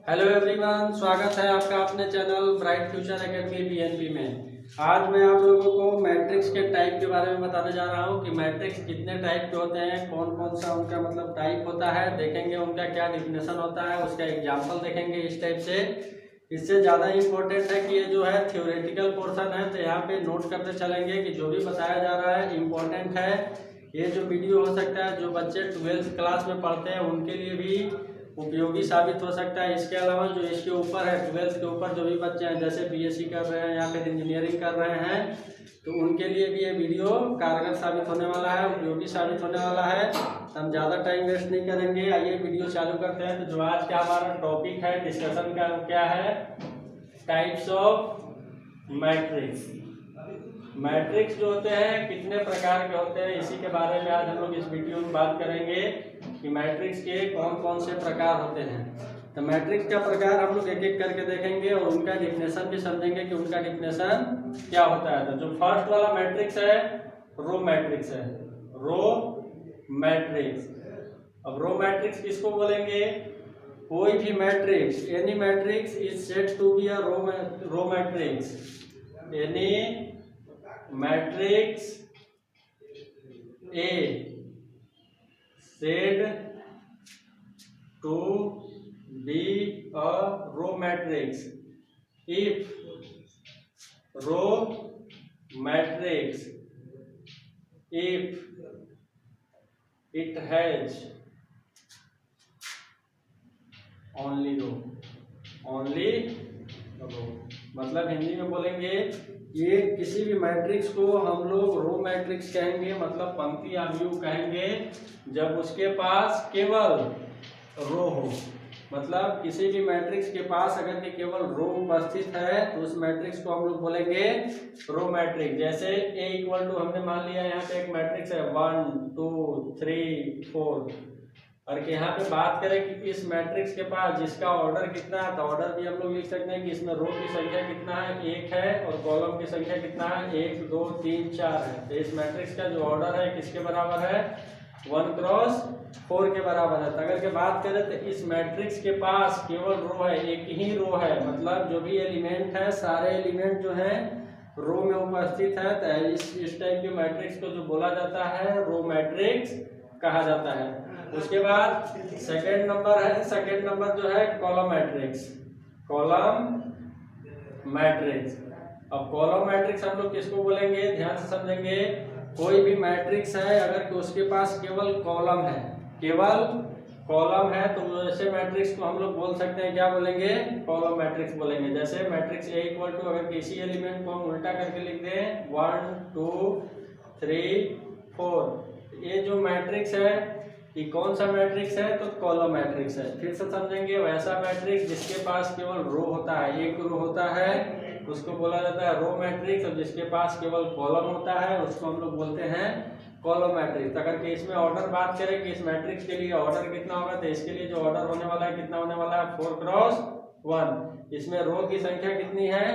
Hello everyone, स्वागत है आपका अपने channel bright future academy BNP में। आज मैं आप लोगों को मैट्रिक्स के टाइप के बारे में बताने जा रहा हूं कि मैट्रिक्स कितने टाइप के होते हैं, कौन कौन सा उनका मतलब टाइप होता है, देखेंगे उनका क्या डिफिनेशन होता है, उसका एग्जाम्पल देखेंगे इस टाइप से। इससे ज़्यादा इम्पोर्टेंट है कि ये जो है थ्योरेटिकल पोर्शन है, तो यहाँ पे नोट करते चलेंगे कि जो भी बताया जा रहा है इम्पोर्टेंट है। ये जो वीडियो हो सकता है जो बच्चे 12th क्लास में पढ़ते हैं उनके लिए भी उपयोगी साबित हो सकता है। इसके अलावा जो इसके ऊपर है 12th के ऊपर जो भी बच्चे हैं जैसे बीएससी कर रहे हैं या फिर इंजीनियरिंग कर रहे हैं तो उनके लिए भी ये वीडियो कारगर साबित होने वाला है, उपयोगी साबित होने वाला है। हम ज़्यादा टाइम वेस्ट नहीं करेंगे, आइए वीडियो चालू करते हैं। तो जो आज का हमारा टॉपिक है डिस्कशन का क्या है, टाइप्स ऑफ मैट्रिक्स। मैट्रिक्स जो होते हैं कितने प्रकार के होते हैं, इसी के बारे में आज हम लोग इस वीडियो में बात करेंगे कि मैट्रिक्स के कौन कौन से प्रकार होते हैं। तो मैट्रिक्स का प्रकार हम लोग एक एक करके देखेंगे और उनका डिफिनेशन भी समझेंगे कि उनका डिफिनेशन क्या होता है। तो जो फर्स्ट वाला मैट्रिक्स है रो मैट्रिक्स है, रो मैट्रिक्स। अब रो मैट्रिक्स किसको बोलेंगे, कोई भी matrix, any matrix is said to be a row matrix. Any matrix A said to be a row matrix if row matrix if it has only row मतलब हिंदी में बोलेंगे ये किसी भी मैट्रिक्स को हम लोग रो मैट्रिक्स कहेंगे, मतलब पंक्ति या व्यू कहेंगे जब उसके पास केवल रो हो। मतलब किसी भी मैट्रिक्स के पास अगर के केवल रो उपस्थित है तो उस मैट्रिक्स को हम लोग बोलेंगे रो मैट्रिक्स। जैसे A इक्वल टू हमने मान लिया यहाँ पे एक मैट्रिक्स है 1 2 3 4 और यहाँ पे बात करें कि इस मैट्रिक्स के पास जिसका ऑर्डर कितना है, तो ऑर्डर भी हम लोग लिख सकते हैं कि इसमें रो की संख्या कितना है, 1 है, और कॉलम की संख्या कितना है, 1 2 3 4 है। तो इस मैट्रिक्स का जो ऑर्डर है किसके बराबर है, 1 क्रॉस 4 के बराबर है। तो अगर के बात करें तो इस मैट्रिक्स के पास केवल रो है, एक ही रो है, मतलब जो भी एलिमेंट है सारे एलिमेंट जो है रो में उपस्थित है। तो इस टाइप के मैट्रिक्स को जो बोला जाता है रो मैट्रिक्स कहा जाता है। उसके बाद सेकेंड नंबर है, सेकेंड नंबर जो है कॉलम मैट्रिक्स, कॉलम मैट्रिक्स। अब कॉलम मैट्रिक्स हम लोग किसको बोलेंगे, ध्यान से समझेंगे। कोई भी मैट्रिक्स है अगर कि उसके पास केवल कॉलम है, केवल कॉलम है, तो ऐसे मैट्रिक्स को हम लोग बोल सकते हैं, क्या बोलेंगे, कॉलम मैट्रिक्स बोलेंगे। जैसे मैट्रिक्स A इक्वल टू अगर किसी एलिमेंट को हम उल्टा करके लिख दें 1 2 3 4, ये जो मैट्रिक्स है ये कौन सा मैट्रिक्स है, तो कॉलम मैट्रिक्स है। फिर से समझेंगे, वैसा मैट्रिक्स जिसके पास केवल रो होता है, एक रो होता है, उसको बोला जाता है रो मैट्रिक्स। और जिसके पास केवल कॉलम होता है उसको हम लोग बोलते हैं कॉलम मैट्रिक्स। अगर कि इसमें ऑर्डर बात करें कि इस मैट्रिक्स के लिए ऑर्डर कितना होगा, तो इसके लिए जो ऑर्डर होने वाला है कितना होने वाला है, 4 क्रॉस 1। इसमें रो की संख्या कितनी है,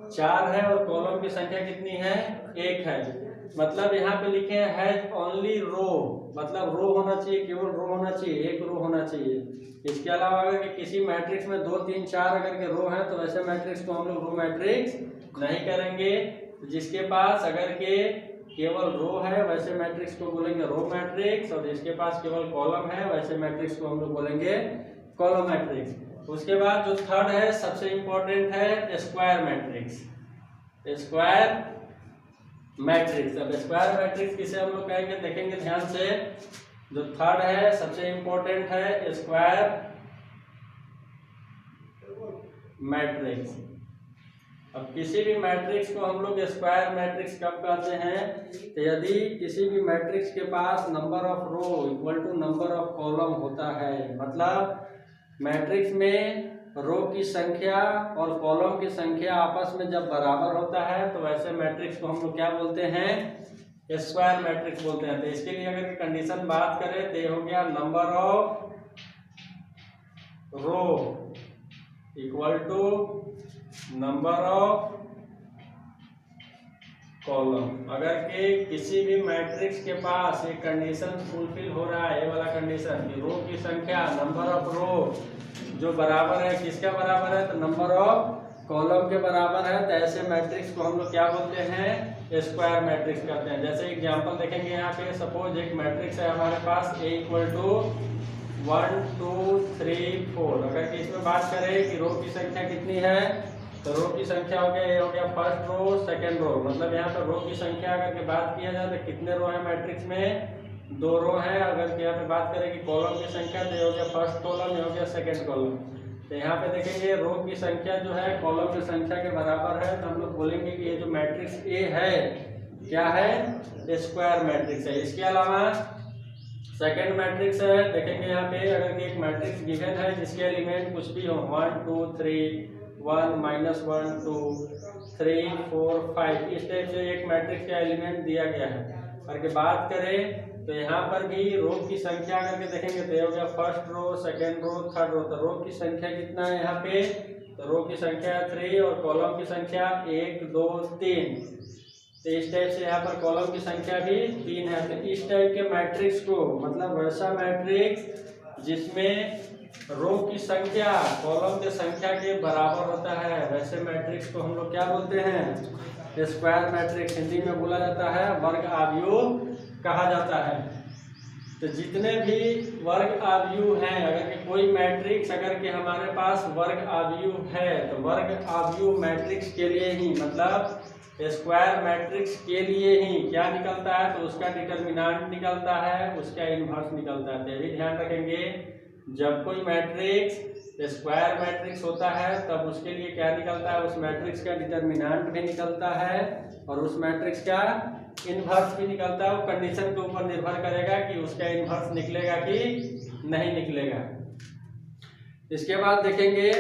4 है, और कॉलम की संख्या कितनी है, 1 है। मतलब यहाँ पे लिखे हैं हैज ओनली रो, मतलब रो होना चाहिए, केवल रो होना चाहिए, एक रो होना चाहिए। इसके अलावा अगर कि किसी मैट्रिक्स में 2 3 4 अगर के रो है तो वैसे मैट्रिक्स को हम लोग रो मैट्रिक्स नहीं करेंगे। जिसके पास अगर के केवल रो है वैसे मैट्रिक्स को बोलेंगे रो मैट्रिक्स, और जिसके पास केवल कॉलम है वैसे मैट्रिक्स को हम लोग बोलेंगे कॉलम मैट्रिक्स। उसके बाद जो थर्ड है सबसे इंपॉर्टेंट है स्क्वायर मैट्रिक्स, स्क्वायर मैट्रिक्स। अब स्क्वायर मैट्रिक्स किसे हम लोग कहेंगे, देखेंगे ध्यान से। जो थर्ड है सबसे इंपॉर्टेंट है स्क्वायर मैट्रिक्स। अब किसी भी मैट्रिक्स को हम लोग स्क्वायर मैट्रिक्स कब कहते हैं, तो यदि किसी भी मैट्रिक्स के पास number of row equal to number of column होता है, मतलब मैट्रिक्स में रो की संख्या और कॉलम की संख्या आपस में जब बराबर होता है तो वैसे मैट्रिक्स को हम लोग क्या बोलते हैं, स्क्वायर मैट्रिक्स बोलते हैं। तो इसके लिए अगर कंडीशन बात करें तो ये हो गया number of row equal to number of column. अगर के किसी भी मैट्रिक्स के पास एक कंडीशन फुलफिल हो रहा है, ये वाला कंडीशन, रो की संख्या नंबर ऑफ रो जो बराबर है किसका बराबर है, तो नंबर ऑफ कॉलम के बराबर है। तो ऐसे मैट्रिक्स को हम लोग क्या बोलते हैं, स्क्वायर मैट्रिक्स कहते हैं। जैसे एग्जांपल देखेंगे यहाँ पे, सपोज एक मैट्रिक्स है हमारे पास A = 1 2 3 4। अगर कि इसमें बात करें कि रो की संख्या कितनी है, तो रो की संख्या हो गया, ये हो गया फर्स्ट रो सेकंड रो। मतलब यहाँ पर रो की संख्या अगर के बात किया जाए तो कितने रो है मैट्रिक्स में, 2 रो है। अगर यहाँ पे बात करें कि कॉलम की संख्या, तो ये हो गया फर्स्ट कॉलम, ये हो गया सेकंड कॉलम। तो यहाँ पे देखेंगे रो की संख्या जो है कॉलम की संख्या के बराबर है, तो हम लोग बोलेंगे कि ये जो मैट्रिक्स ए है क्या है, स्क्वायर मैट्रिक्स है। इसके अलावा सेकंड मैट्रिक्स है, देखेंगे यहाँ पे अगर एक मैट्रिक्स गिवन है जिसके एलिमेंट कुछ भी हो, 1 2 3 1 -1 2 3 4 5, इस टाइप से एक मैट्रिक्स का एलिमेंट दिया गया है। अगर के बात करें तो यहाँ पर भी रो की संख्या करके देखेंगे, तो हो गया first row second row third row. तो रो की संख्या कितना है यहाँ पे, तो रो की संख्या 3 और कॉलम की संख्या 1 2 3। तो इस टाइप से यहाँ पर कॉलम की संख्या भी 3 है। तो इस टाइप के मैट्रिक्स को, मतलब वैसा मैट्रिक्स जिसमें रो की संख्या कॉलम की संख्या के बराबर होता है, वैसे मैट्रिक्स को हम लोग क्या बोलते हैं, स्क्वायर मैट्रिक्स। हिंदी में बोला जाता है वर्ग आव्यूह कहा जाता है। तो जितने भी वर्ग आव्यूह हैं, अगर कि कोई मैट्रिक्स अगर कि हमारे पास वर्ग आव्यूह है, तो वर्ग आव्यूह मैट्रिक्स के लिए ही, मतलब स्क्वायर मैट्रिक्स के लिए ही क्या निकलता है, तो उसका डिटर्मिनेंट निकलता है, उसका इनवर्स निकलता है। तो ये भी ध्यान रखेंगे, जब कोई मैट्रिक्स स्क्वायर मैट्रिक्स होता है तब उसके लिए क्या निकलता है, उस मैट्रिक्स का डिटर्मिनेंट भी निकलता है और उस मैट्रिक्स का इनवर्स भी निकलता है। वो कंडीशन के ऊपर निर्भर करेगा कि उसका इनवर्स निकलेगा कि नहीं निकलेगा। इसके बाद देखेंगे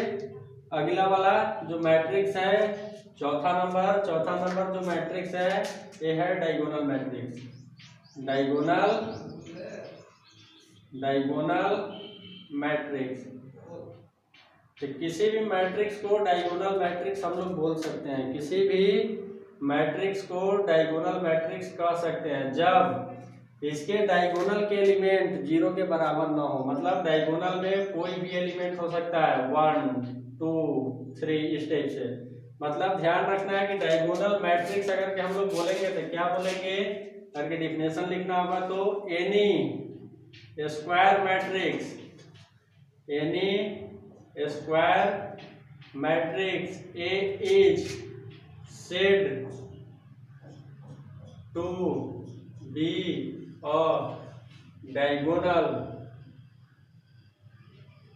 अगला वाला जो मैट्रिक्स है, चौथा नंबर जो मैट्रिक्स है ये है डायगोनल मैट्रिक्स। डायगोनल मैट्रिक्स, तो किसी भी मैट्रिक्स को डायगोनल मैट्रिक्स हम लोग बोल सकते हैं। किसी भी मैट्रिक्स को डायगोनल मैट्रिक्स कह सकते हैं जब इसके डायगोनल के एलिमेंट 0 के बराबर ना हो। मतलब डायगोनल में कोई भी एलिमेंट हो सकता है, 1 2 3 इस टाइप से। मतलब ध्यान रखना है कि डायगोनल मैट्रिक्स अगर के हम लोग बोलेंगे तो क्या बोलेंगे, अगर के डिफिनेशन लिखना होगा तो N E square matrix, N E square matrix A is said to be a diagonal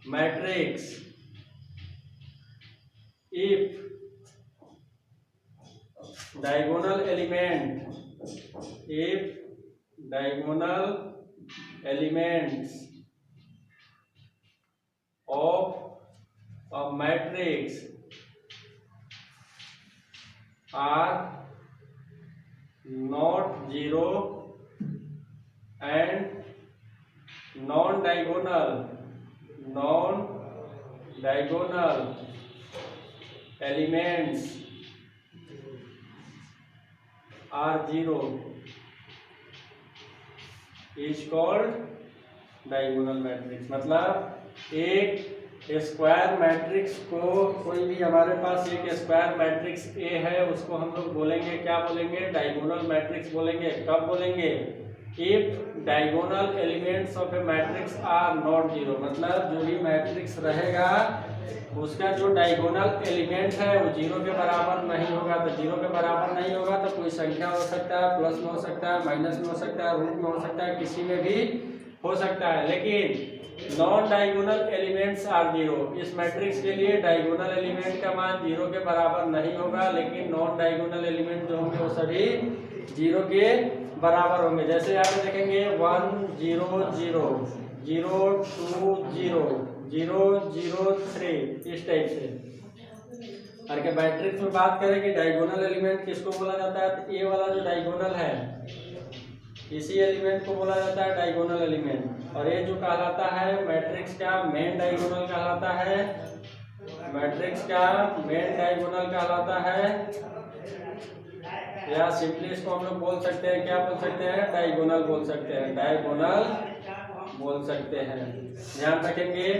matrix if diagonal elements of a matrix are not 0 and non-diagonal elements are 0 is called diagonal matrix। मतलब एक square matrix को, कोई भी हमारे पास एक square matrix A है, उसको हम लोग बोलेंगे, क्या बोलेंगे, डायगोनल मैट्रिक्स बोलेंगे। कब बोलेंगे, if diagonal elements of a matrix are not 0। मतलब जो भी मैट्रिक्स रहेगा उसका जो डायगोनल एलिमेंट है वो 0 के बराबर नहीं होगा। तो 0 के बराबर नहीं होगा तो कोई संख्या हो सकता है, प्लस में हो सकता है, माइनस में हो सकता है, रूट में हो सकता है, किसी में भी हो सकता है। लेकिन नॉन डायगोनल एलिमेंट्स आर 0, इस मैट्रिक्स के लिए डायगोनल एलिमेंट का मान 0 के बराबर नहीं होगा, लेकिन नॉन डायगोनल एलिमेंट जो होंगे वो सभी 0 के बराबर होंगे। जैसे यहाँ पे देखेंगे 1 0 0 0 2 0 0 0 3 इस टाइप से। और के मैट्रिक्स में बात करें कि डायगोनल एलिमेंट किसको बोला जाता है, तो ये वाला जो डायगोनल है इसी एलिमेंट को बोला जाता है डायगोनल एलिमेंट। और ये जो कहलाता है मैट्रिक्स का मेन डायगोनल कहलाता है, मैट्रिक्स का मेन डायगोनल कहलाता है, या सिंपली इसको हम लोग बोल सकते हैं, क्या बोल सकते हैं, डायगोनल बोल सकते हैं, डायगोनल बोल सकते हैं। ध्यान रखेंगे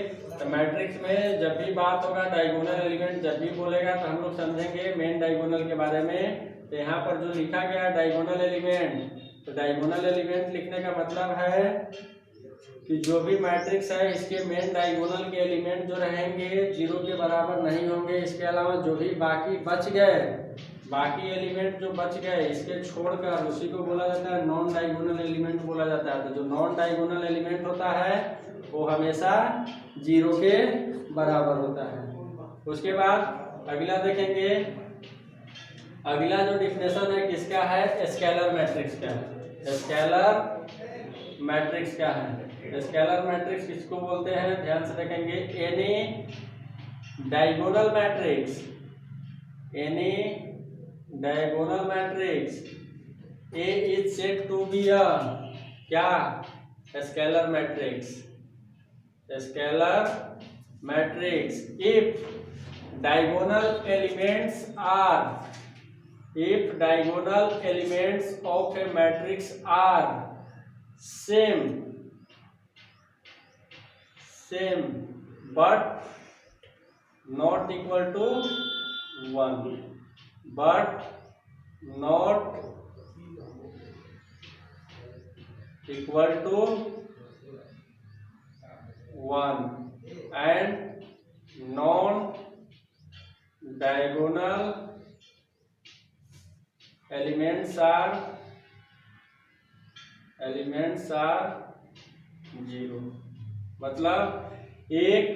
तो मैट्रिक्स में जब भी बात होगा डायगोनल एलिमेंट जब भी बोलेगा तो हम लोग समझेंगे मेन डायगोनल के बारे में। तो यहाँ पर जो लिखा गया है डायगोनल एलिमेंट, तो डायगोनल एलिमेंट लिखने का मतलब है कि जो भी मैट्रिक्स है इसके मेन डायगोनल के एलिमेंट जो रहेंगे 0 के बराबर नहीं होंगे। इसके अलावा जो भी बाकी बच गए, बाकी एलिमेंट जो बच गए इसके छोड़कर उसी को बोला जाता है नॉन डायगोनल एलिमेंट बोला जाता है। तो जो नॉन डायगोनल एलिमेंट होता है वो हमेशा 0 के बराबर होता है। उसके बाद अगला देखेंगे, अगला जो डिफिनेशन है किसका है, स्केलर मैट्रिक्स का है। स्केलर मैट्रिक्स का है। स्केलर मैट्रिक्स किसको बोलते हैं, ध्यान से देखेंगे, any diagonal matrix, any diagonal matrix A is said to be a क्या, scalar matrix. Scalar matrix if diagonal elements are, if diagonal elements of a matrix are same but not equal to 1, but not equal to 1 and non diagonal elements are 0। मतलब एक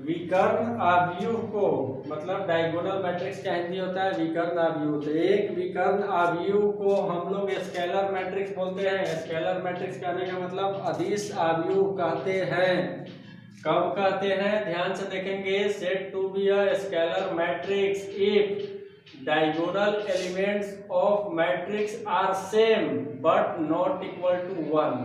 विकर्ण आव्यूह को, मतलब diagonal matrix का हिंदी होता है विकर्ण आव्यूह। तो एक विकर्ण आव्यूह को हम लोग स्केलर मैट्रिक्स बोलते हैं। स्केलर मैट्रिक्स कहने का मतलब अदिश आव्यूह कहते हैं। कब कहते हैं, ध्यान से देखेंगे, said to be a scalar matrix if diagonal elements of matrix are same but not equal to 1।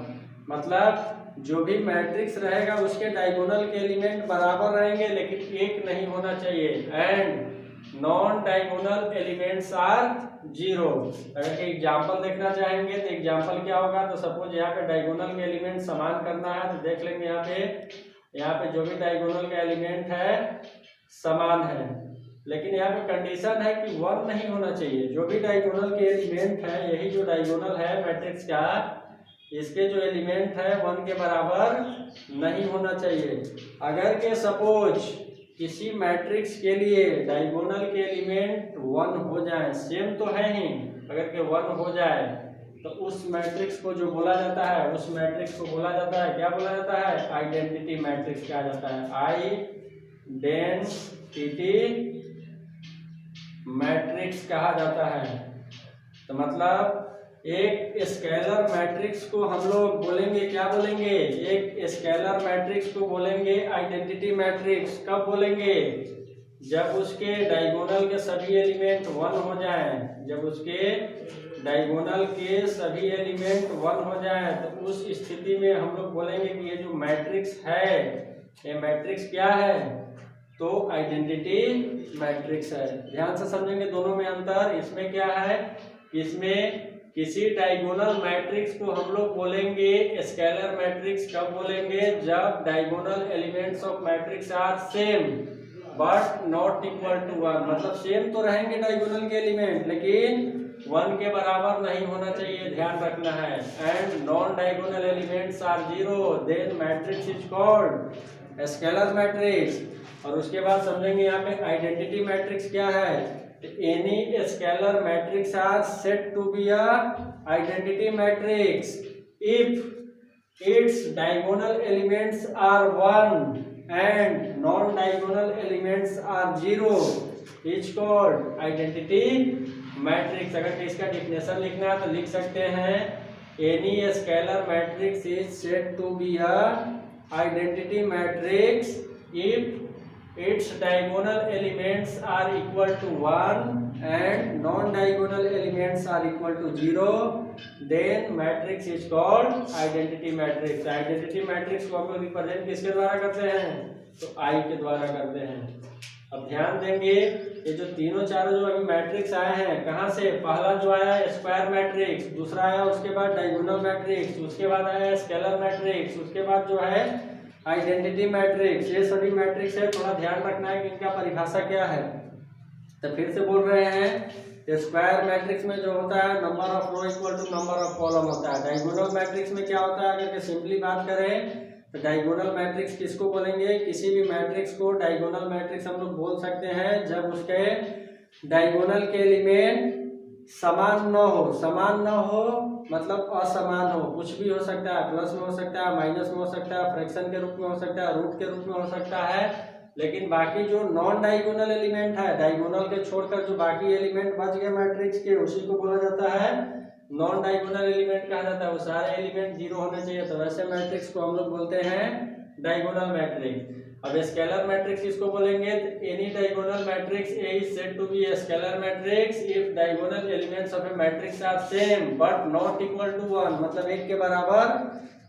मतलब जो भी मैट्रिक्स रहेगा उसके डायगोनल के एलिमेंट बराबर रहेंगे लेकिन एक नहीं होना चाहिए। And non diagonal elements are 0। अगर एग्जाम्पल देखना चाहेंगे तो एग्जाम्पल क्या होगा, तो सपोज यहाँ पे डायगोनल के एलिमेंट समान करना है तो देख लेंगे यहाँ पे जो भी डायगोनल का एलिमेंट है समान है, लेकिन यहाँ पे कंडीशन है कि 1 नहीं होना चाहिए। जो भी डायगोनल के एलिमेंट है, यही जो डायगोनल है मैट्रिक्स का, इसके जो एलिमेंट है 1 के बराबर नहीं होना चाहिए। अगर के सपोज किसी मैट्रिक्स के लिए डायगोनल के एलिमेंट 1 हो जाए, सेम तो है ही, अगर के 1 हो जाए तो उस मैट्रिक्स को जो बोला जाता है, उस मैट्रिक्स को बोला जाता है, क्या बोला जाता है, आइडेंटिटी मैट्रिक्स कहा जाता है। आइडेंटिटी मैट्रिक्स कहा जाता है। तो मतलब एक स्केलर मैट्रिक्स को हम लोग बोलेंगे, क्या बोलेंगे, एक स्केलर मैट्रिक्स को बोलेंगे आइडेंटिटी मैट्रिक्स। कब बोलेंगे, जब उसके डायगोनल के सभी एलिमेंट 1 हो जाएं। जब उसके डायगोनल के सभी एलिमेंट 1 हो जाएं तो उस स्थिति में हम लोग बोलेंगे कि ये जो मैट्रिक्स है, ये मैट्रिक्स क्या है, तो आइडेंटिटी मैट्रिक्स है। ध्यान से समझेंगे दोनों में अंतर। इसमें क्या है, इसमें किसी डायगोनल मैट्रिक्स को हम लोग बोलेंगे स्केलर मैट्रिक्स। कब बोलेंगे, जब diagonal elements of matrix are same but not equal to 1। मतलब सेम तो रहेंगे डायगोनल के एलिमेंट लेकिन 1 के बराबर नहीं होना चाहिए, ध्यान रखना है। And non diagonal elements are 0, then matrix is called scalar matrix. और उसके बाद समझेंगे यहाँ पे आइडेंटिटी मैट्रिक्स क्या है। Any scalar matrix are said to be a identity matrix if its diagonal elements are 1 and non diagonal elements are 0 is called identity matrix. अगर इसका डिफिनेशन लिखना है तो लिख सकते हैं, any scalar matrix is said to be a identity matrix if its diagonal elements are equal to 1 and non-diagonal elements are equal to 0, then matrix is called identity matrix। identity matrix को हम लोग represent किसके द्वारा करते हैं, तो I के द्वारा करते हैं। अब ध्यान देंगे, ये जो तीनों चारों जो अभी मैट्रिक्स आए हैं, कहाँ से, पहला जो आया स्क्वायर मैट्रिक्स, दूसरा आया उसके बाद डायगोनल मैट्रिक्स, उसके बाद आया स्केलर मैट्रिक्स, उसके बाद जो है आइडेंटिटी मैट्रिक्स, ये सभी मैट्रिक्स है, थोड़ा ध्यान रखना है कि इनका परिभाषा क्या है। तो फिर से बोल रहे हैं, स्क्वायर मैट्रिक्स में जो होता है number of row equal to number of column होता है। डायगोनल मैट्रिक्स में क्या होता है, अगर सिंपली बात करें तो डायगोनल मैट्रिक्स किसको बोलेंगे, किसी भी मैट्रिक्स को डायगोनल मैट्रिक्स हम लोग बोल सकते हैं जब उसके डायगोनल के एलिमेंट समान न हो। समान न हो मतलब असमान हो, कुछ भी हो सकता है, प्लस में हो सकता है, माइनस में हो सकता है, फ्रैक्शन के रूप में हो सकता है, रूट के रूप में हो सकता है, लेकिन बाकी जो नॉन डायगोनल एलिमेंट है, डायगोनल के छोड़कर जो बाकी एलिमेंट बच गए मैट्रिक्स के, उसी को बोला जाता है नॉन डायगोनल एलिमेंट कहा जाता है। वो सारे एलिमेंट जीरो होने चाहिए, तो वैसे मैट्रिक्स को हम लोग बोलते हैं डायगोनल मैट्रिक्स। अब स्केलर मैट्रिक्स किसको बोलेंगे, any diagonal matrix A is said to be a scalar matrix if diagonal elements of a matrix are same but not equal to 1, मतलब एक के बराबर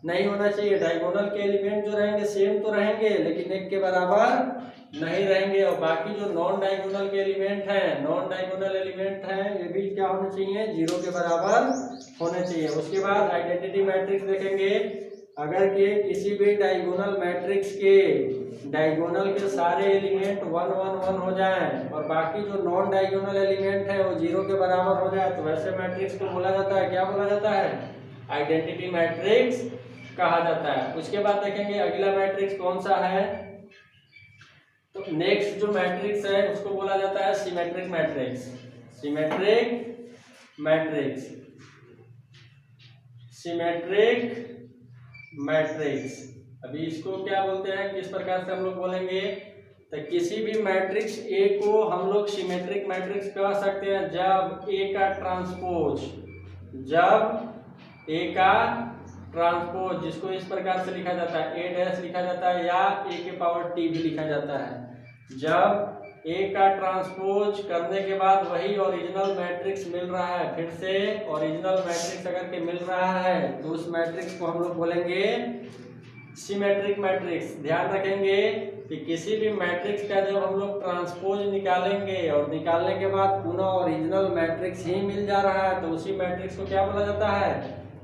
नहीं होना चाहिए। डायगोनल के एलिमेंट जो रहेंगे सेम तो रहेंगे लेकिन एक के बराबर नहीं रहेंगे। और बाकी जो नॉन डायगोनल के एलिमेंट हैं, नॉन डायगोनल एलिमेंट हैं, ये भी क्या होने चाहिए, जीरो के बराबर होने चाहिए। उसके बाद आइडेंटिटी मैट्रिक्स देखेंगे, अगर के किसी भी डायगोनल मैट्रिक्स के डायगोनल के सारे एलिमेंट 1 1 1 हो जाएं और बाकी जो नॉन डायगोनल एलिमेंट है वो जीरो के बराबर हो जाए, तो वैसे मैट्रिक्स को बोला जाता है, क्या बोला जाता है, आइडेंटिटी मैट्रिक्स कहा जाता है। उसके बाद देखेंगे अगला मैट्रिक्स कौन सा है, तो नेक्स्ट जो मैट्रिक्स है उसको बोला जाता है symmetric matrix. Symmetric matrix, symmetric matrix. अभी इसको क्या बोलते हैं, किस प्रकार से हम लोग बोलेंगे, तो किसी भी मैट्रिक्स ए को हम लोग सिमेट्रिक मैट्रिक्स कह सकते हैं जब ए का ट्रांसपोज, जब ए का ट्रांसपोज, जिसको इस प्रकार से लिखा जाता है ए डैश लिखा जाता है या ए के पावर टी भी लिखा जाता है। जब ए का ट्रांसपोज करने के बाद वही ओरिजिनल मैट्रिक्स मिल रहा है, फिर से ओरिजिनल मैट्रिक्स अगर के मिल रहा है तो उस मैट्रिक्स को हम लोग बोलेंगे सिमेट्रिक मैट्रिक्स। ध्यान रखेंगे कि किसी भी मैट्रिक्स का जब हम लोग ट्रांसपोज निकालेंगे और निकालने के बाद पुनः ओरिजिनल मैट्रिक्स ही मिल जा रहा है तो उसी मैट्रिक्स को क्या बोला जाता है,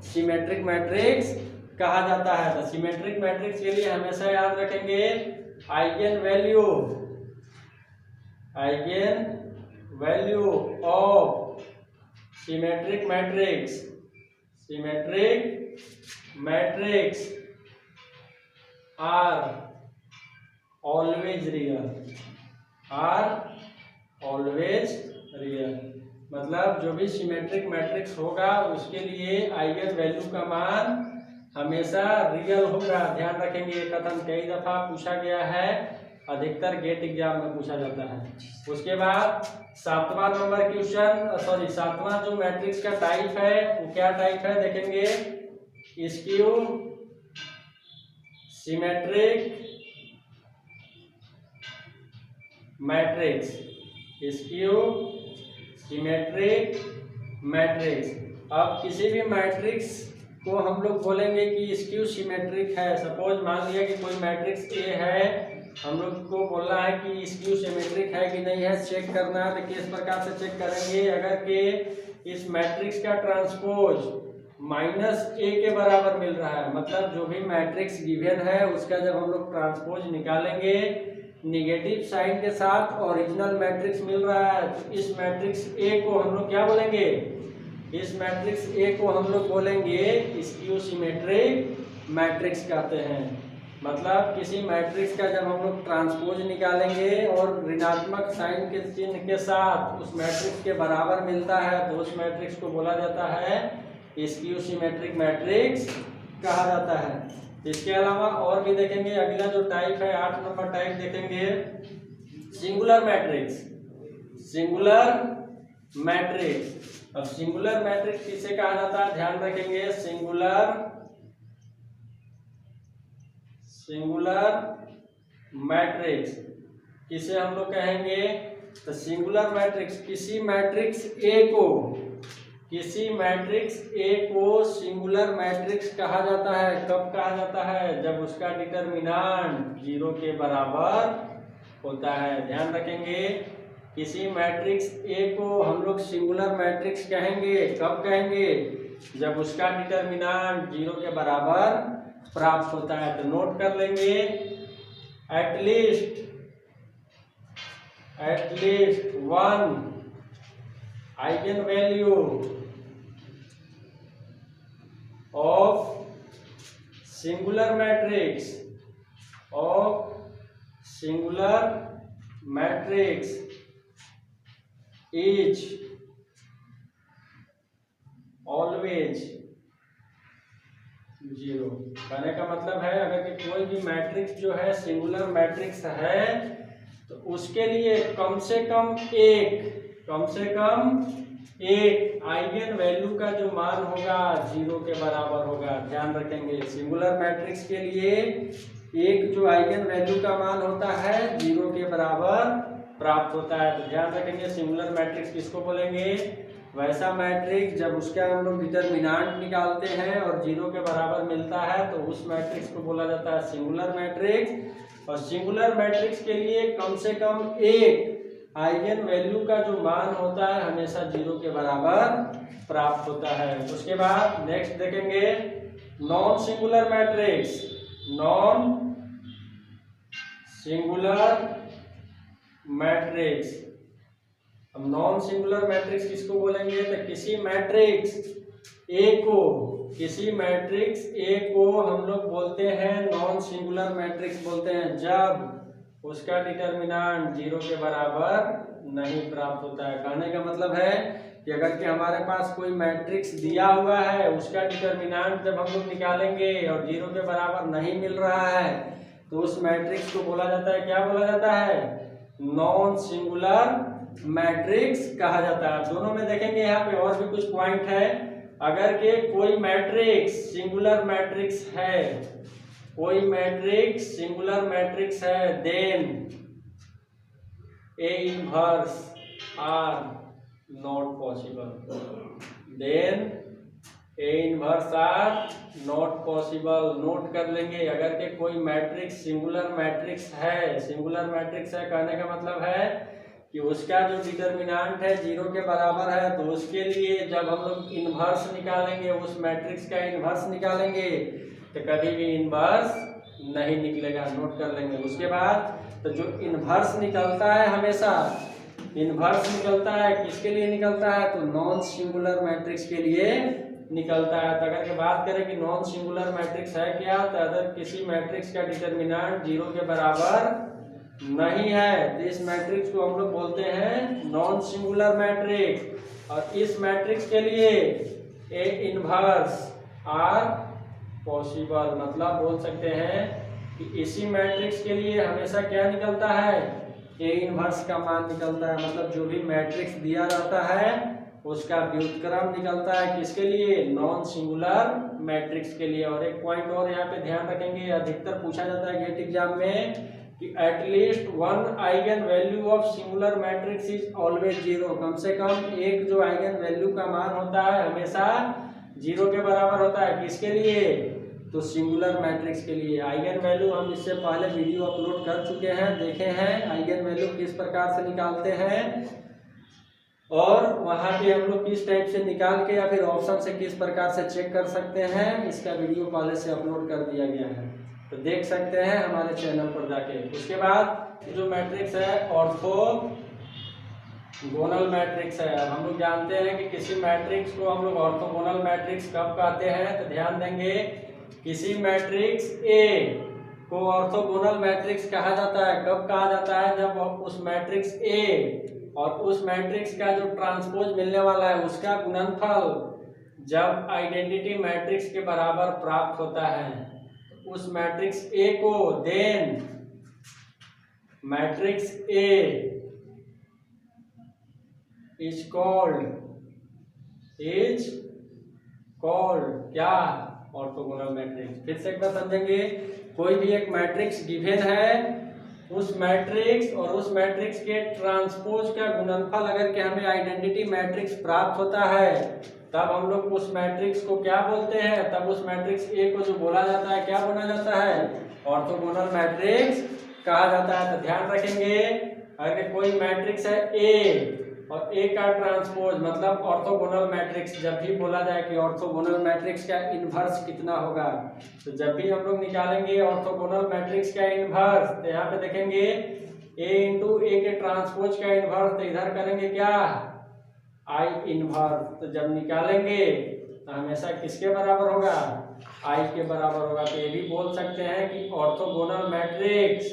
सिमेट्रिक मैट्रिक्स कहा जाता है। तो सिमेट्रिक मैट्रिक्स के लिए हमेशा याद रखेंगे eigenvalue, eigen value of symmetric matrix, symmetric matrix are always real, are always real. मतलब जो भी सिमेट्रिक मैट्रिक्स होगा उसके लिए आइगन वैल्यू का मान हमेशा रियल होगा। ध्यान रखेंगे, ये कथन कई दफा पूछा गया है, अधिकतर गेट एग्जाम में पूछा जाता है। उसके बाद सातवां नंबर क्वेश्चन, सॉरी सातवां जो मैट्रिक्स का टाइप है वो क्या टाइप है देखेंगे, skew symmetric matrix, skew symmetric matrix. अब किसी भी मैट्रिक्स को हम लोग बोलेंगे कि स्क्यू सिमेट्रिक है। सपोज मान लिया कि कोई मैट्रिक्स ए है, हम लोग को बोलना है कि स्क्यू सिमेट्रिक है कि नहीं है, चेक करना है। तो किस प्रकार से चेक करेंगे, अगर के इस मैट्रिक्स का ट्रांसपोज -a के बराबर मिल रहा है, मतलब जो भी मैट्रिक्स गिवन है उसका जब हम लोग ट्रांसपोज निकालेंगे निगेटिव साइन के साथ ओरिजिनल मैट्रिक्स मिल रहा है, तो इस मैट्रिक्स ए को हम लोग क्या बोलेंगे, इस मैट्रिक्स ए को हम लोग बोलेंगे स्क्यू सिमेट्रिक मैट्रिक्स कहते हैं। मतलब किसी मैट्रिक्स का जब हम लोग ट्रांसपोज निकालेंगे और ऋणात्मक साइन के चिन्ह के साथ उस मैट्रिक्स के बराबर मिलता है तो उस मैट्रिक्स को बोला जाता है स्क्यू सिमेट्रिक मैट्रिक्स कहा जाता है। इसके अलावा और भी देखेंगे, अगला जो टाइप है 8 नंबर टाइप देखेंगे सिंगुलर मैट्रिक्स, सिंगुलर मैट्रिक्स। अब सिंगुलर मैट्रिक्स किसे कहा जाता है, ध्यान रखेंगे, सिंगुलर मैट्रिक्स किसे हम लोग कहेंगे, तो सिंगुलर मैट्रिक्स किसी मैट्रिक्स ए को सिंगुलर मैट्रिक्स कहा जाता है। कब कहा जाता है, जब उसका डिटरमिनेंट 0 के बराबर होता है। ध्यान रखेंगे, किसी मैट्रिक्स ए को हम लोग सिंगुलर मैट्रिक्स कहेंगे, कब कहेंगे, जब उसका डिटरमिनेंट 0 के बराबर प्राप्त होता है। तो नोट कर लेंगे at least one eigen value of singular matrix is always zero. कहने का मतलब है अगर कि कोई भी मैट्रिक्स जो है सिंगुलर मैट्रिक्स है तो उसके लिए कम से कम एक आइगन वैल्यू का जो मान होगा जीरो के बराबर होगा। ध्यान रखेंगे सिंगुलर मैट्रिक्स के लिए एक जो आइगन वैल्यू का मान होता है जीरो के बराबर प्राप्त होता है। तो ध्यान रखेंगे सिंगुलर मैट्रिक्स किसको बोलेंगे, वैसा मैट्रिक्स जब उसका हम लोग डिटरमिनेंट निकालते हैं और जीरो के बराबर मिलता है तो उस मैट्रिक्स को बोला जाता है सिंगुलर मैट्रिक्स। और सिंगुलर मैट्रिक्स के लिए कम से कम एक आइगन वैल्यू का जो मान होता है हमेशा जीरो के बराबर प्राप्त होता है। उसके बाद नेक्स्ट देखेंगे नॉन सिंगुलर मैट्रिक्स। अब नॉन सिंगुलर मैट्रिक्स किसको बोलेंगे, तो किसी मैट्रिक्स ए को हम लोग बोलते हैं नॉन सिंगुलर मैट्रिक्स बोलते हैं जब उसका डिटरमिनेंट जीरो के बराबर नहीं प्राप्त होता है। कहने का मतलब है कि अगर कि हमारे पास कोई मैट्रिक्स दिया हुआ है उसका डिटरमिनेंट जब हम लोग निकालेंगे और जीरो के बराबर नहीं मिल रहा है तो उस मैट्रिक्स को बोला जाता है, क्या बोला जाता है, नॉन सिंगुलर मैट्रिक्स कहा जाता है। दोनों में देखेंगे यहाँ पे और भी कुछ पॉइंट है। अगर के कोई मैट्रिक्स सिंगुलर मैट्रिक्स है then A inverse are not possible. Note कर लेंगे अगर के कोई मैट्रिक्स सिंगुलर मैट्रिक्स है कहने का मतलब है कि उसका जो डिटरमिनेंट है जीरो के बराबर है तो उसके लिए जब हम लोग इनवर्स निकालेंगे, उस मैट्रिक्स का इनवर्स निकालेंगे तो कभी भी इनवर्स नहीं निकलेगा। नोट कर लेंगे। उसके बाद तो जो इनवर्स निकलता है हमेशा किसके लिए निकलता है, तो नॉन सिंगुलर मैट्रिक्स के लिए निकलता है। तो अगर के बात करें कि नॉन सिंगुलर मैट्रिक्स है क्या, तो अगर किसी मैट्रिक्स का डिटरमिनेंट जीरो के बराबर नहीं है तो इस मैट्रिक्स को हम लोग बोलते हैं नॉन सिंगुलर मैट्रिक्स। और इस मैट्रिक्स के लिए ए इनवर्स आर पॉसिबल। मतलब बोल सकते हैं कि इसी मैट्रिक्स के लिए हमेशा क्या निकलता है, ए इनवर्स का मान निकलता है। मतलब जो भी मैट्रिक्स दिया रहता है उसका व्युत्क्रम निकलता है किसके लिए, नॉन सिंगुलर मैट्रिक्स के लिए। और एक पॉइंट और यहाँ पे ध्यान रखेंगे, अधिकतर पूछा जाता है गेट एग्जाम में कि at least one eigen value of singular matrix is always zero. कम से कम एक जो आइगन वैल्यू का मान होता है हमेशा जीरो के बराबर होता है। किसके लिए, तो सिंगुलर मैट्रिक्स के लिए। आइगन वैल्यू हम इससे पहले वीडियो अपलोड कर चुके हैं, देखे हैं आइगन वैल्यू किस प्रकार से निकालते हैं और वहाँ पे हम लोग किस टाइप से निकाल के या फिर ऑप्शन से किस प्रकार से चेक कर सकते हैं, इसका वीडियो पहले से अपलोड कर दिया गया है, तो देख सकते हैं हमारे चैनल पर जाके। उसके बाद जो मैट्रिक्स है ऑर्थोगोनल मैट्रिक्स है। अब हम लोग जानते हैं कि किसी मैट्रिक्स को हम लोग ऑर्थोगोनल मैट्रिक्स कब कहते हैं, तो ध्यान देंगे किसी मैट्रिक्स ए को ऑर्थोगोनल मैट्रिक्स कहा जाता है। कब कहा जाता है, जब उस मैट्रिक्स ए और उस मैट्रिक्स का जो ट्रांसपोज मिलने वाला है उसका गुणनफल जब आइडेंटिटी मैट्रिक्स के बराबर प्राप्त होता है। उस मैट्रिक्स ए को then matrix A is called क्या, ऑर्थोगोनल मैट्रिक्स। फिर से एक बार समझेंगे, कोई भी एक मैट्रिक्स गिवन है, उस मैट्रिक्स और उस मैट्रिक्स के ट्रांसपोज का गुणनफल अगर के हमें आइडेंटिटी मैट्रिक्स प्राप्त होता है तब हम लोग उस मैट्रिक्स को क्या बोलते हैं, तब उस मैट्रिक्स ए को जो बोला जाता है क्या बोला जाता है, ऑर्थोगोनल मैट्रिक्स कहा जाता है। तो ध्यान रखेंगे अगर कोई मैट्रिक्स है ए और ए का ट्रांसपोज मतलब ऑर्थोगोनल मैट्रिक्स। जब भी बोला जाए कि ऑर्थोगोनल मैट्रिक्स का इनवर्स कितना होगा, तो जब भी हम लोग निकालेंगे ऑर्थोगोनल मैट्रिक्स का इनवर्स, तो यहाँ पे देखेंगे ए इंटू ए के ट्रांसपोज का इनवर्स, तो इधर करेंगे क्या, आई इनवर्स। तो जब निकालेंगे तो हमेशा किसके बराबर होगा, आई के बराबर होगा। तो ये भी बोल सकते हैं कि ऑर्थोगोनल मैट्रिक्स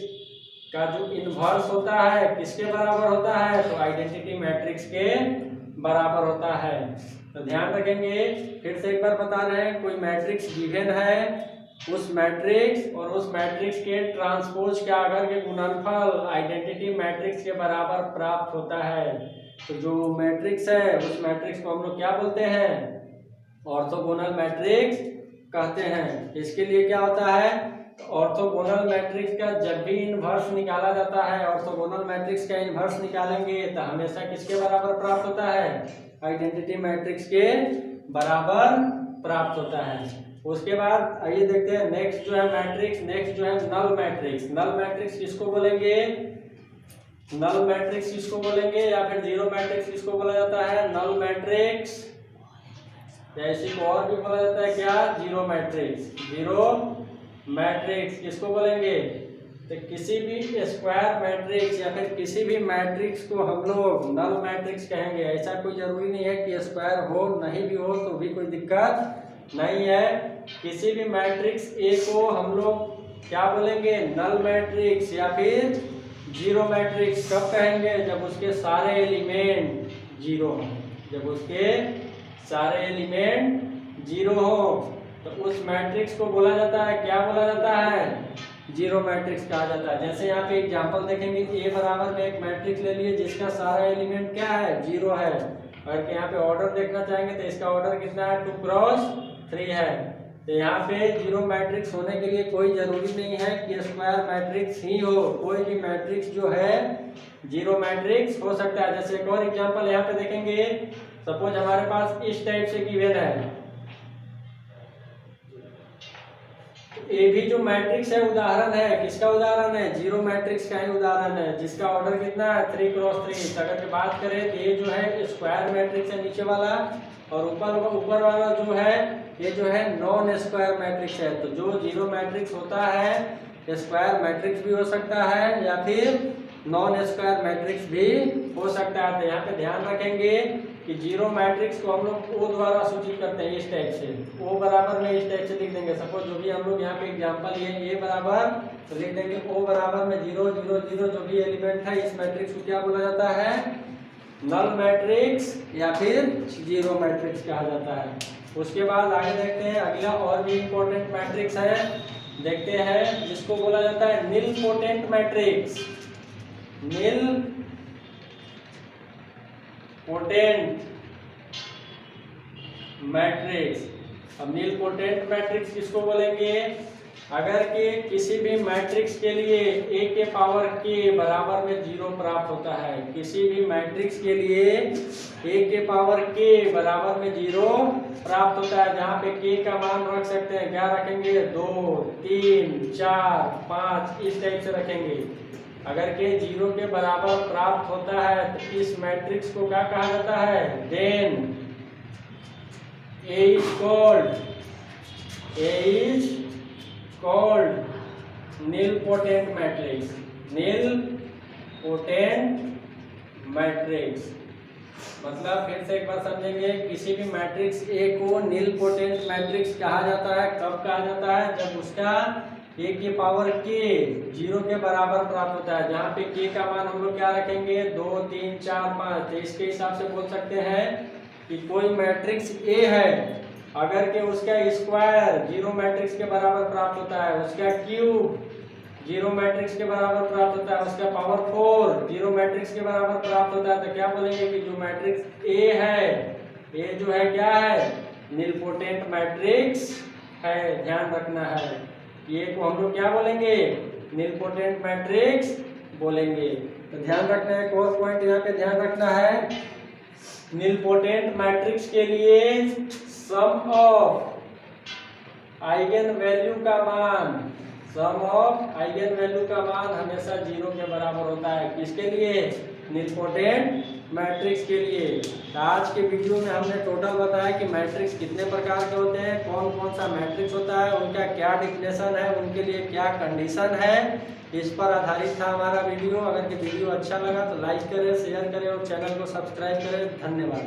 का जो इनवर्स होता है किसके बराबर होता है, तो आइडेंटिटी मैट्रिक्स के बराबर होता है। तो ध्यान रखेंगे, फिर से एक बार बता रहे हैं, कोई मैट्रिक्स गिवन है, उस मैट्रिक्स और उस मैट्रिक्स के ट्रांसपोज के अगर के गुणनफल आइडेंटिटी मैट्रिक्स के बराबर प्राप्त होता है, तो जो मैट्रिक्स है उस मैट्रिक्स को हम लोग क्या बोलते हैं, ऑर्थोगोनल मैट्रिक्स कहते हैं। इसके लिए क्या होता है, ऑर्थोगोनल मैट्रिक्स का जब भी इनवर्स निकाला जाता है, ऑर्थोगोनल मैट्रिक्स का इनवर्स निकालेंगे तो हमेशा किसके बराबर प्राप्त होता है, आइडेंटिटी मैट्रिक्स के बराबर प्राप्त होता है। उसके बाद आइए देखते हैं नेक्स्ट जो है मैट्रिक्स, नेक्स्ट जो है नल मैट्रिक्स। नल मैट्रिक्स किसको बोलेंगे, नल मैट्रिक्स किसको बोलेंगे, या फिर जीरो मैट्रिक्स किसको बोला जाता है, नल मैट्रिक्स, या इसी को और भी बोला जाता है क्या, जीरो मैट्रिक्स। जीरो मैट्रिक्स किसको बोलेंगे, तो किसी भी स्क्वायर मैट्रिक्स या फिर किसी भी मैट्रिक्स को हम लोग नल मैट्रिक्स कहेंगे। ऐसा कोई जरूरी नहीं है कि स्क्वायर हो, नहीं भी हो तो भी कोई दिक्कत नहीं है। किसी भी मैट्रिक्स ए को हम लोग क्या बोलेंगे, नल मैट्रिक्स या फिर जीरो मैट्रिक्स। कब कहेंगे, जब उसके सारे एलिमेंट जीरो हो, जब उसके सारे एलिमेंट जीरो हो तो उस मैट्रिक्स को बोला जाता है, क्या बोला जाता है, जीरो मैट्रिक्स कहा जाता है। जैसे यहाँ पे एग्जांपल देखेंगे, ए बराबर में एक मैट्रिक्स ले लिए जिसका सारा एलिमेंट क्या है, जीरो है। और यहाँ पे ऑर्डर देखना चाहेंगे तो इसका ऑर्डर कितना है, 2 × 3 है। तो यहाँ पे जीरो मैट्रिक्स होने के लिए कोई जरूरी नहीं है कि स्क्वायर मैट्रिक्स ही हो, कोई भी मैट्रिक्स जो है जीरो मैट्रिक्स हो सकता है। जैसे एक और एग्जांपल यहाँ पे देखेंगे, सपोज हमारे पास इस टाइप से गिवन है, ए भी जो मैट्रिक्स है उदाहरण है, किसका उदाहरण है, जीरो मैट्रिक्स का ही उदाहरण है, जिसका ऑर्डर कितना है, 3 × 3। अगर की बात करें तो ये जो है स्क्वायर मैट्रिक्स है नीचे वाला, और ऊपर वाला जो है ये जो है नॉन स्क्वायर मैट्रिक्स है। तो जो जीरो मैट्रिक्स होता है स्क्वायर मैट्रिक्स भी हो सकता है या फिर नॉन स्क्वायर मैट्रिक्स भी हो सकता है। तो यहाँ पे ध्यान रखेंगे कि जीरो मैट्रिक्स को हम लोग ओ द्वारा सूचित करते हैं, इस टाइप से, ओ बराबर में इस टाइप से लिख देंगे। सपोज जो भी हम लोग यहाँ पे एग्जांपल लिए ए बराबर, तो लिख देंगे ओ बराबर में 0 0 0 जो भी एलिमेंट है इस मैट्रिक्स को क्या बोला जाता है, नल मैट्रिक्स या फिर जीरो मैट्रिक्स कहा जाता है। उसके बाद आगे देखते हैं, अगला और भी इम्पोर्टेंट मैट्रिक्स है, देखते हैं जिसको बोला जाता है नील पोटेंट मैट्रिक्स। नील पोटेंट मैट्रिक्स। अब नील पोटेंट मैट्रिक्स किसको बोलेंगे, अगर के किसी भी मैट्रिक्स के लिए a के पावर k बराबर में 0 प्राप्त होता है, किसी भी मैट्रिक्स के लिए a के पावर k बराबर में 0 प्राप्त होता है, जहाँ पे k का मान रख सकते हैं, क्या रखेंगे, 2 3 4 5 इस टाइप से रखेंगे। अगर के 0 के बराबर प्राप्त होता है तो इस मैट्रिक्स को क्या कहा जाता है, then A is called nilpotent matrix। nilpotent matrix मतलब फिर से एक बार समझेंगे, किसी भी मैट्रिक्स A को नीलपोटेंट मैट्रिक्स कहा जाता है। कब कहा जाता है, जब उसका a के पावर k 0 के बराबर प्राप्त होता है, जहाँ पे k का मान हम लोग क्या रखेंगे, 2 3 4 5। तो इसके हिसाब से बोल सकते हैं कि कोई मैट्रिक्स A है, अगर के उसका स्क्वायर जीरो मैट्रिक्स के बराबर प्राप्त होता है, उसका क्यूब जीरो मैट्रिक्स के बराबर प्राप्त होता है, उसका पावर 4 जीरो मैट्रिक्स के बराबर प्राप्त होता है, तो क्या बोलेंगे कि जो मैट्रिक्स A है, A जो है क्या है, नीलपोटेंट मैट्रिक्स है। ध्यान रखना है, ये को हम लोग क्या बोलेंगे, नीलपोटेंट मैट्रिक्स बोलेंगे। तो ध्यान रखना है, एक और पॉइंट यहाँ पे ध्यान रखना है, नीलपोटेंट मैट्रिक्स के लिए सम ऑफ आइगन वैल्यू का मान, सम ऑफ आइगन वैल्यू का मान हमेशा 0 के बराबर होता है। किसके लिए? निलपोटेंट मैट्रिक्स के लिए। तो आज के वीडियो में हमने टोटल बताया कि मैट्रिक्स कितने प्रकार के होते हैं, कौन कौन सा मैट्रिक्स होता है, उनका क्या डिफिनेशन है, उनके लिए क्या कंडीशन है, इस पर आधारित था हमारा वीडियो। अगर ये वीडियो अच्छा लगा तो लाइक करें, शेयर करें और चैनल को सब्सक्राइब करें। धन्यवाद।